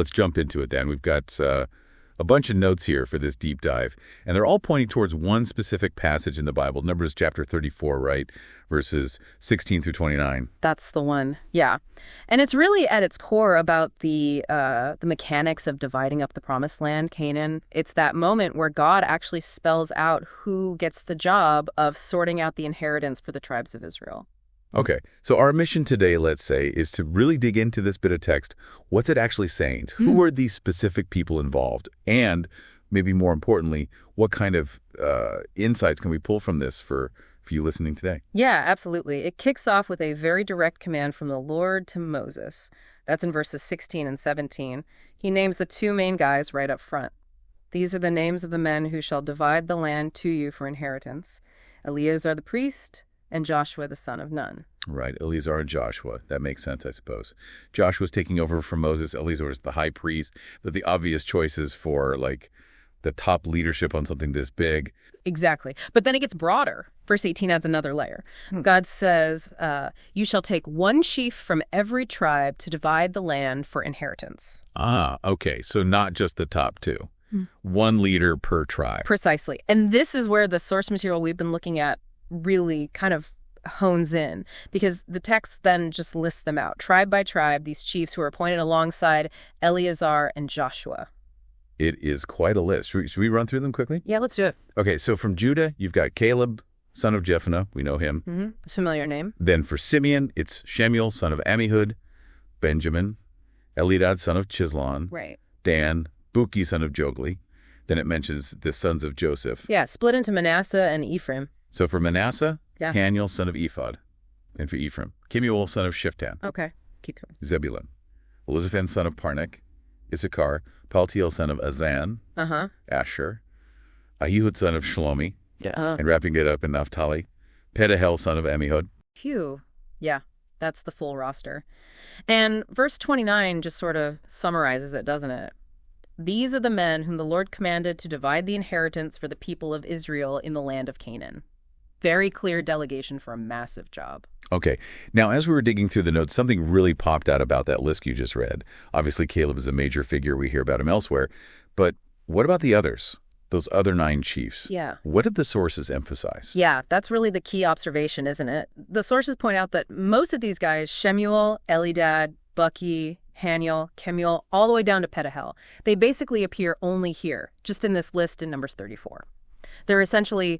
let's jump into it then. We've got a bunch of notes here for this deep dive, and they're all pointing towards one specific passage in the Bible. Numbers chapter 34, right? Verses 16 through 29. That's the one. Yeah. And it's really at its core about the mechanics of dividing up the promised land, Canaan. It's that moment where God actually spells out who gets the job of sorting out the inheritance for the tribes of Israel. Okay, so our mission today, let's say, is to really dig into this bit of text. What's it actually saying? Who are these specific people involved? And maybe more importantly, what kind of insights can we pull from this for you listening today? Yeah, absolutely. It kicks off with a very direct command from the Lord to Moses. That's in verses 16 and 17. He names the two main guys right up front. These are the names of the men who shall divide the land to you for inheritance. Eleazar the priest, and Joshua the son of Nun. Right, Eleazar and Joshua. That makes sense, I suppose. Joshua's taking over from Moses. Eleazar is the high priest. They're the obvious choices for, like, the top leadership on something this big. Exactly. But then it gets broader. Verse 18 adds another layer. God says, you shall take one chief from every tribe to divide the land for inheritance. Ah, okay. So not just the top two. One leader per tribe. Precisely. And this is where the source material we've been looking at really kind of hones in, because the text then just lists them out, tribe by tribe, these chiefs who are appointed alongside Eleazar and Joshua. It is quite a list. Should we run through them quickly? Yeah, let's do it. Okay, so from Judah, you've got Caleb, son of Jephunneh. We know him. Familiar name. Then for Simeon, it's Shemuel, son of Ammihud. Benjamin, Elidad, son of Chislon. Right. Dan, Buki, son of Jogli. Then it mentions the sons of Joseph. Yeah, split into Manasseh and Ephraim. So for Manasseh, Yeah. Haniel, son of Ephod. And for Ephraim, Kemuel, son of Shiftan. Okay, keep going. Zebulun, Elizaphan, son of Parnek. Issachar, Paltiel, son of Azan. Asher, Ahihud, son of Shalomi. Yeah. And wrapping it up in Naphtali, Pedahel, son of Ammihud. Phew. Yeah, that's the full roster. And verse 29 just sort of summarizes it, doesn't it? These are the men whom the Lord commanded to divide the inheritance for the people of Israel in the land of Canaan. Very clear delegation for a massive job. Okay. Now, as we were digging through the notes, something really popped out about that list you just read. Obviously, Caleb is a major figure. We hear about him elsewhere. But what about the others? Those other 9 chiefs? Yeah. What did the sources emphasize? Yeah, that's really the key observation, isn't it? The sources point out that most of these guys, Shemuel, Elidad, Buki, Haniel, Kemuel, all the way down to Pedahel, they basically appear only here, just in this list in Numbers 34. They're essentially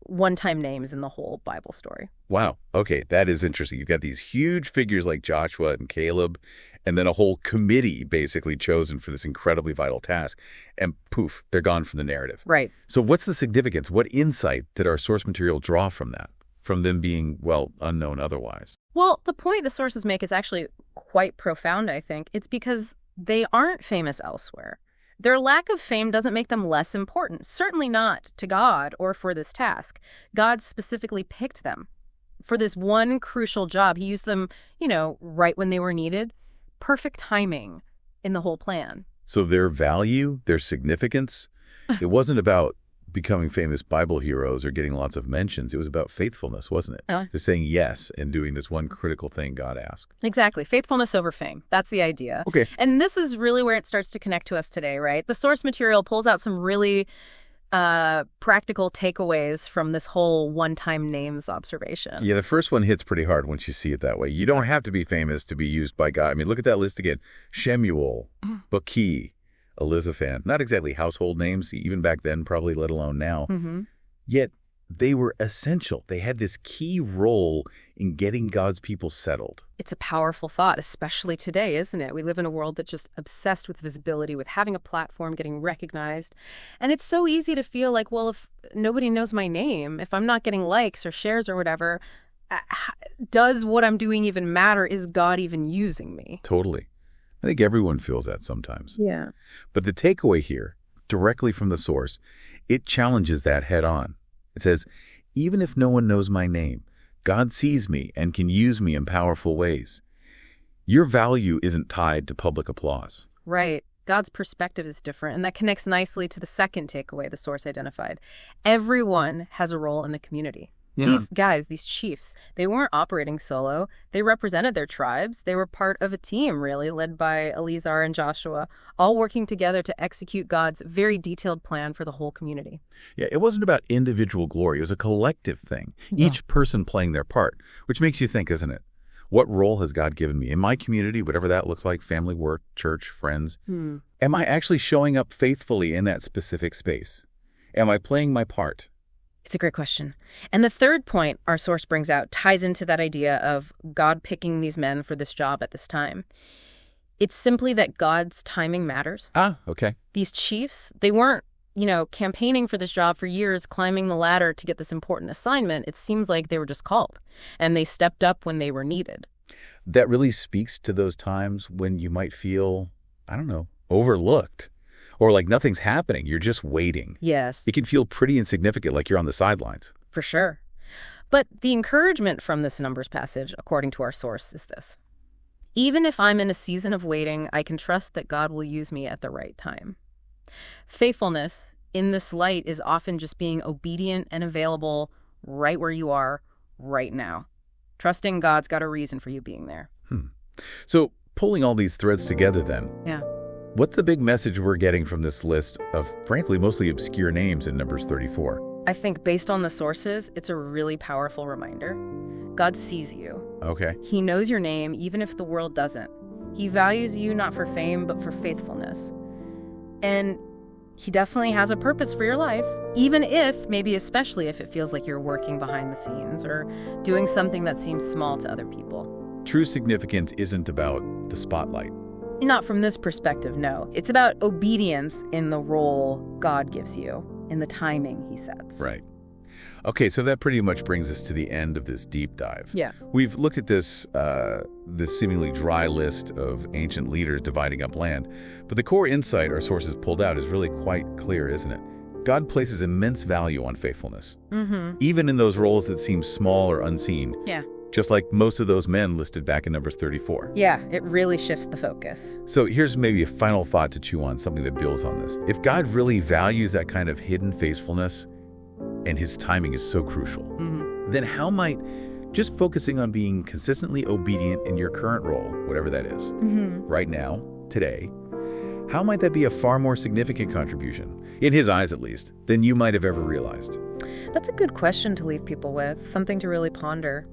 one-time names in the whole Bible story. Wow. Okay, that is interesting. You've got these huge figures like Joshua and Caleb, and then a whole committee basically chosen for this incredibly vital task. And poof, they're gone from the narrative. Right. So what's the significance? What insight did our source material draw from that? From them being, well, unknown otherwise? Well, the point the sources make is actually quite profound, I think. It's because they aren't famous elsewhere. Their lack of fame doesn't make them less important, certainly not to God or for this task. God specifically picked them for this one crucial job. He used them, right when they were needed. Perfect timing in the whole plan. So their value, their significance, it wasn't about becoming famous Bible heroes or getting lots of mentions. It was about faithfulness, wasn't it? Just saying yes and doing this one critical thing God asked. Exactly. Faithfulness over fame. That's the idea. Okay. And this is really where it starts to connect to us today, right? The source material pulls out some really practical takeaways from this whole one-time names observation. Yeah, the first one hits pretty hard once you see it that way. You don't have to be famous to be used by God. I mean, look at that list again. Shemuel, Buki, Elizaphan, not exactly household names, even back then, probably let alone now. Yet they were essential. They had this key role in getting God's people settled. It's a powerful thought, especially today, isn't it? We live in a world that's just obsessed with visibility, with having a platform, getting recognized. And it's so easy to feel like, well, if nobody knows my name, if I'm not getting likes or shares or whatever, does what I'm doing even matter? Is God even using me? Totally. I think everyone feels that sometimes. Yeah. But the takeaway here, directly from the source, it challenges that head on. It says, even if no one knows my name, God sees me and can use me in powerful ways. Your value isn't tied to public applause. Right. God's perspective is different, and that connects nicely to the second takeaway the source identified. Everyone has a role in the community. Yeah. These guys, these chiefs, they weren't operating solo. They represented their tribes. They were part of a team, really, led by Eleazar and Joshua, all working together to execute God's very detailed plan for the whole community. Yeah, it wasn't about individual glory. It was a collective thing, Yeah. each person playing their part, which makes you think, isn't it? What role has God given me in my community, whatever that looks like, family, work, church, friends? Am I actually showing up faithfully in that specific space? Am I playing my part? It's a great question. And the third point our source brings out ties into that idea of God picking these men for this job at this time. It's simply that God's timing matters. Ah, okay. These chiefs, they weren't, campaigning for this job for years, climbing the ladder to get this important assignment. It seems like they were just called, and they stepped up when they were needed. That really speaks to those times when you might feel, I don't know, overlooked or like nothing's happening. You're just waiting. Yes, It can feel pretty insignificant, like you're on the sidelines. for sure. But the encouragement from this Numbers passage, according to our source, is this. Even if I'm in a season of waiting, I can trust that God will use me at the right time. Faithfulness in this light is often just being obedient and available right where you are right now. Trusting God's got a reason for you being there. So pulling all these threads together then, Yeah. what's the big message we're getting from this list of, frankly, mostly obscure names in Numbers 34? I think based on the sources, it's a really powerful reminder. God sees you. Okay. He knows your name, even if the world doesn't. He values you not for fame, but for faithfulness. And he definitely has a purpose for your life, even if, maybe especially if it feels like you're working behind the scenes or doing something that seems small to other people. True significance isn't about the spotlight. Not from this perspective, no. It's about obedience in the role God gives you, in the timing he sets. Right. Okay, so that pretty much brings us to the end of this deep dive. Yeah. We've looked at this seemingly dry list of ancient leaders dividing up land, but the core insight our sources pulled out is really quite clear, isn't it? God places immense value on faithfulness, even in those roles that seem small or unseen, Yeah. just like most of those men listed back in Numbers 34. Yeah, it really shifts the focus. So here's maybe a final thought to chew on, something that builds on this. If God really values that kind of hidden faithfulness, and his timing is so crucial, then how might just focusing on being consistently obedient in your current role, whatever that is, right now, today, how might that be a far more significant contribution, in his eyes at least, than you might have ever realized? That's a good question to leave people with, something to really ponder.